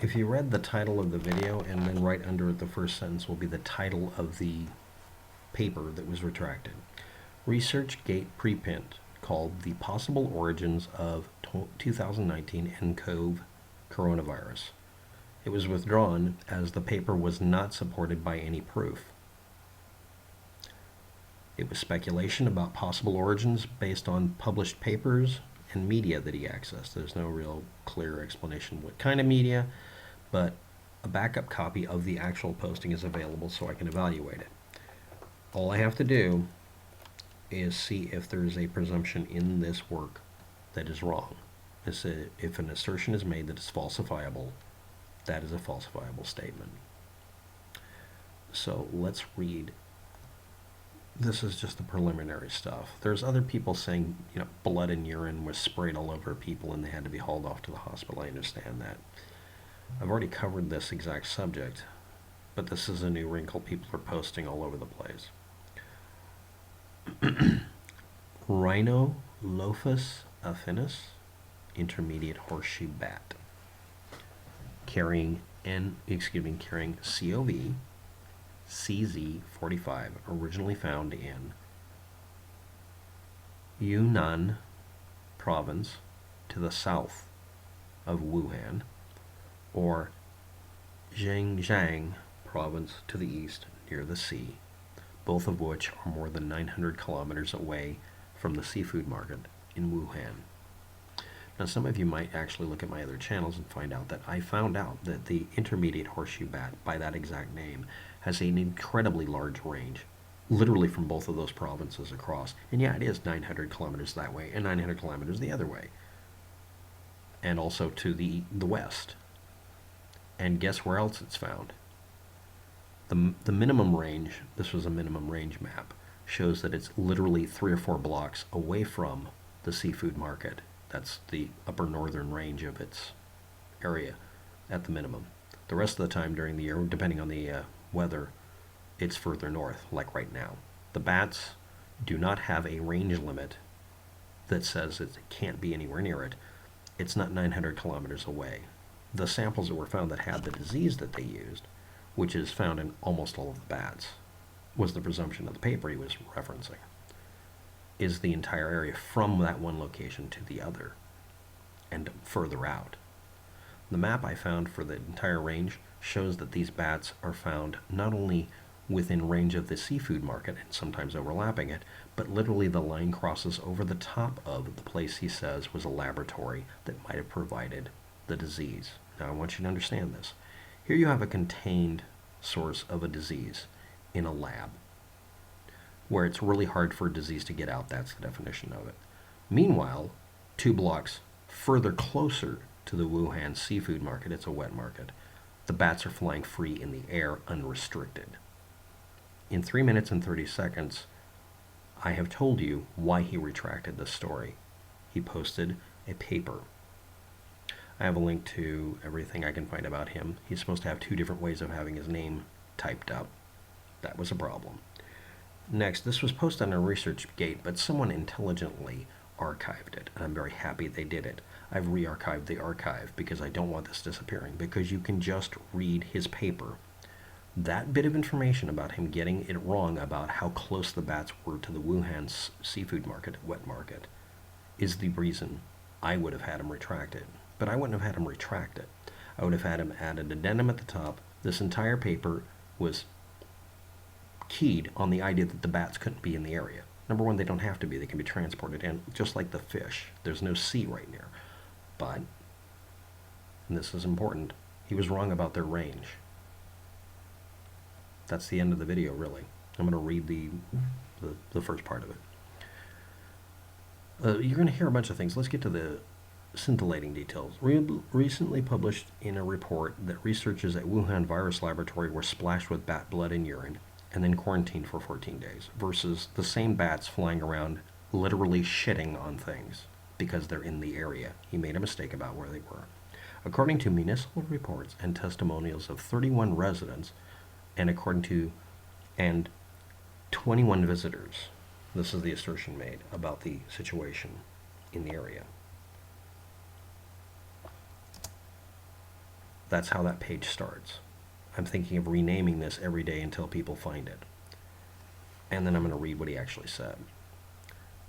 If you read the title of the video, and then right under it, the first sentence will be the title of the paper that was retracted. ResearchGate preprint called The Possible Origins of 2019 nCoV Coronavirus. It was withdrawn as the paper was not supported by any proof. It was speculation about possible origins based on published papers and media that he accessed. There's no real clear explanation what kind of media, but a backup copy of the actual posting is available so I can evaluate it. All I have to do is see if there is a presumption in this work that is wrong. If an assertion is made that is falsifiable, that is a falsifiable statement. So let's read. This is just the preliminary stuff. There's other people saying, blood and urine was sprayed all over people and they had to be hauled off to the hospital. I understand that. I've already covered this exact subject, but this is a new wrinkle people are posting all over the place. Rhinolophus affinis, intermediate horseshoe bat, carrying COV CZ45, originally found in Yunnan province to the south of Wuhan, or Zhejiang province to the east near the sea, both of which are more than 900 kilometers away from the seafood market in Wuhan. Now, some of you might actually look at my other channels and find out that I found out that the intermediate horseshoe bat, by that exact name, has an incredibly large range, literally from both of those provinces across. And yeah, it is 900 kilometers that way and 900 kilometers the other way, and also to the west. And guess where else it's found? The minimum range, this was a minimum range map, shows that it's literally 3 or 4 blocks away from the seafood market. That's the upper northern range of its area at the minimum. The rest of the time during the year, depending on the weather, it's further north, like right now. The bats do not have a range limit that says it can't be anywhere near it. It's not 900 kilometers away. The samples that were found that had the disease that they used, which is found in almost all of the bats, was the presumption of the paper he was referencing, is the entire area from that one location to the other and further out. The map I found for the entire range shows that these bats are found not only within range of the seafood market and sometimes overlapping it, but literally the line crosses over the top of the place he says was a laboratory that might have provided the disease. Now I want you to understand this. Here you have a contained source of a disease in a lab where it's really hard for a disease to get out. That's the definition of it. Meanwhile, 2 blocks further closer to the Wuhan seafood market, it's a wet market, the bats are flying free in the air unrestricted. In 3 minutes and 30 seconds, I have told you why he retracted this story. He posted a paper. I have a link to everything I can find about him. He's supposed to have 2 different ways of having his name typed up. That was a problem. Next, this was posted on a ResearchGate, but someone intelligently archived it, and I'm very happy they did it. I've re-archived the archive because I don't want this disappearing, because you can just read his paper. That bit of information about him getting it wrong about how close the bats were to the Wuhan seafood market, wet market, is the reason I would have had him retract it. But I wouldn't have had him retract it. I would have had him add an addendum at the top. This entire paper was keyed on the idea that the bats couldn't be in the area. Number one, they don't have to be. They can be transported in, just like the fish. There's no sea right near. But, and this is important, he was wrong about their range. That's the end of the video, really. I'm going to read the first part of it. You're going to hear a bunch of things. Let's get to the scintillating details. Recently published in a report that researchers at Wuhan Virus Laboratory were splashed with bat blood and urine and then quarantined for 14 days, versus the same bats flying around literally shitting on things because they're in the area. He made a mistake about where they were. According to municipal reports and testimonials of 31 residents, and 21 visitors, this is the assertion made about the situation in the area. That's how that page starts. I'm thinking of renaming this every day until people find it. And then I'm going to read what he actually said.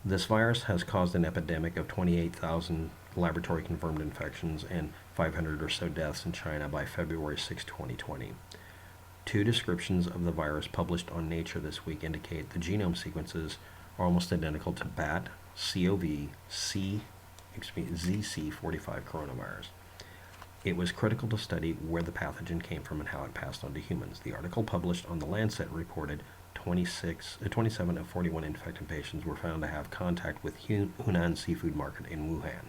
This virus has caused an epidemic of 28,000 laboratory-confirmed infections and 500 or so deaths in China by February 6, 2020. Two descriptions of the virus published on Nature this week indicate the genome sequences are almost identical to bat ZC45 coronavirus. It was critical to study where the pathogen came from and how it passed on to humans. The article published on The Lancet reported 27 of 41 infected patients were found to have contact with Hunan seafood market in Wuhan.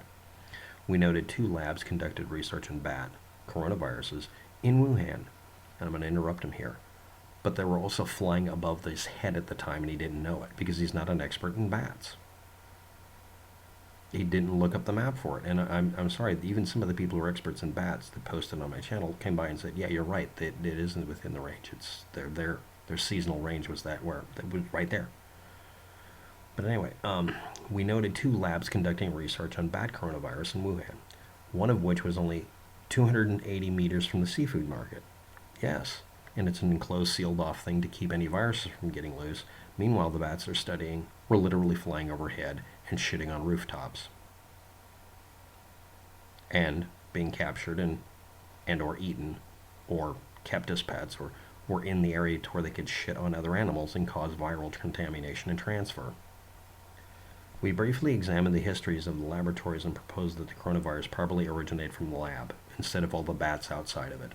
We noted 2 labs conducted research on bat coronaviruses in Wuhan. And I'm going to interrupt him here. But they were also flying above his head at the time, and he didn't know it because he's not an expert in bats. He didn't look up the map for it. And I'm sorry, even some of the people who are experts in bats that posted on my channel came by and said, yeah, you're right, it isn't within the range. It's their seasonal range was that was right there. But anyway, we noted 2 labs conducting research on bat coronavirus in Wuhan, one of which was only 280 meters from the seafood market. Yes, and it's an enclosed, sealed-off thing to keep any viruses from getting loose. Meanwhile, the bats they're studying were literally flying overhead and shitting on rooftops. And being captured and or eaten or kept as pets or were in the area to where they could shit on other animals and cause viral contamination and transfer. We briefly examined the histories of the laboratories and proposed that the coronavirus probably originated from the lab instead of all the bats outside of it.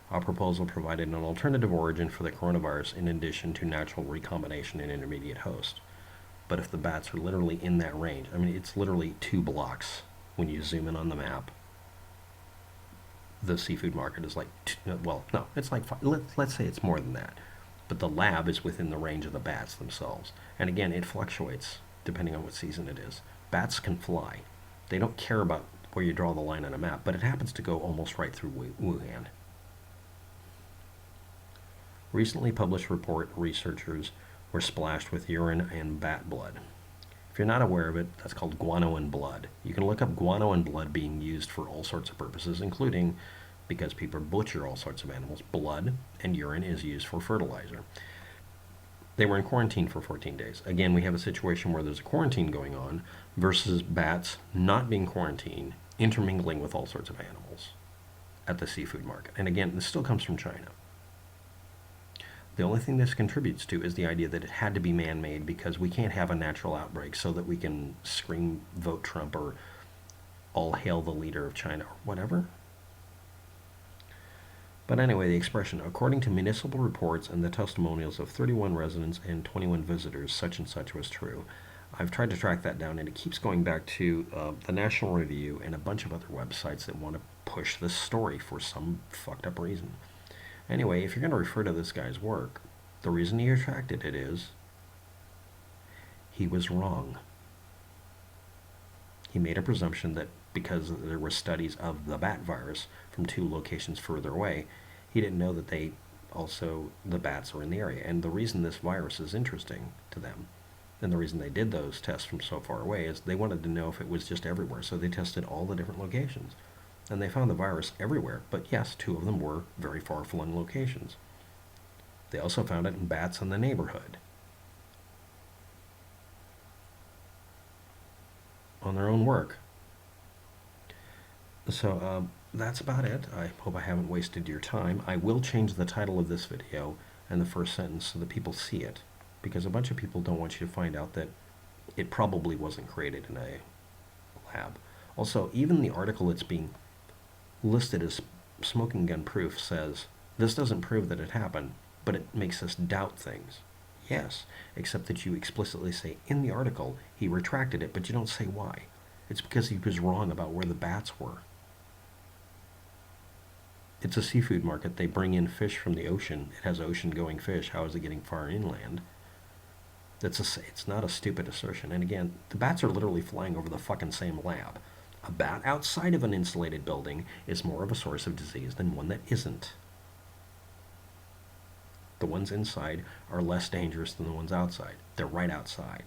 Our proposal provided an alternative origin for the coronavirus in addition to natural recombination and intermediate host. But if the bats are literally in that range, I mean, it's literally 2 blocks when you zoom in on the map. The seafood market is like, well, no, it's like, let's say it's more than that. But the lab is within the range of the bats themselves. And again, it fluctuates depending on what season it is. Bats can fly. They don't care about where you draw the line on a map, but it happens to go almost right through Wuhan. Recently published report researchers were splashed with urine and bat blood. If you're not aware of it, that's called guano in blood. You can look up guano in blood being used for all sorts of purposes, including because people butcher all sorts of animals. Blood and urine is used for fertilizer. They were in quarantine for 14 days. Again, we have a situation where there's a quarantine going on versus bats not being quarantined, intermingling with all sorts of animals at the seafood market. And again, this still comes from China. The only thing this contributes to is the idea that it had to be man-made because we can't have a natural outbreak so that we can scream, vote Trump, or all hail the leader of China, or whatever. But anyway, the expression, according to municipal reports and the testimonials of 31 residents and 21 visitors, such and such was true. I've tried to track that down, and it keeps going back to the National Review and a bunch of other websites that want to push this story for some fucked up reason. Anyway, if you're going to refer to this guy's work, the reason he retracted it is he was wrong. He made a presumption that because there were studies of the bat virus from 2 locations further away, he didn't know that the bats are in the area. And the reason this virus is interesting to them, and the reason they did those tests from so far away, is they wanted to know if it was just everywhere. So they tested all the different locations. And they found the virus everywhere, but yes, 2 of them were very far-flung locations. They also found it in bats in the neighborhood. On their own work. So that's about it. I hope I haven't wasted your time. I will change the title of this video and the first sentence so that people see it, because a bunch of people don't want you to find out that it probably wasn't created in a lab. Also, even the article that's being listed as smoking gun proof says, this doesn't prove that it happened, but it makes us doubt things. Yes, except that you explicitly say in the article he retracted it, but you don't say why. It's because he was wrong about where the bats were. It's a seafood market. They bring in fish from the ocean. It has ocean-going fish. How is it getting far inland? It's not a stupid assertion. And again, the bats are literally flying over the fucking same lab. A bat outside of an insulated building is more of a source of disease than one that isn't. The ones inside are less dangerous than the ones outside. They're right outside.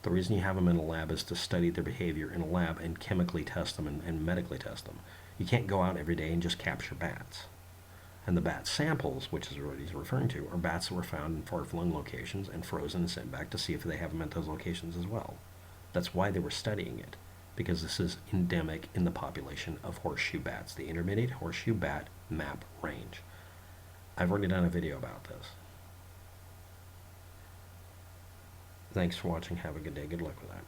The reason you have them in a lab is to study their behavior in a lab and chemically test them and medically test them. You can't go out every day and just capture bats. And the bat samples, which is what he's referring to, are bats that were found in far-flung locations and frozen and sent back to see if they have them at those locations as well. That's why they were studying it, because this is endemic in the population of horseshoe bats, the intermediate horseshoe bat map range. I've already done a video about this. Thanks for watching. Have a good day. Good luck with that.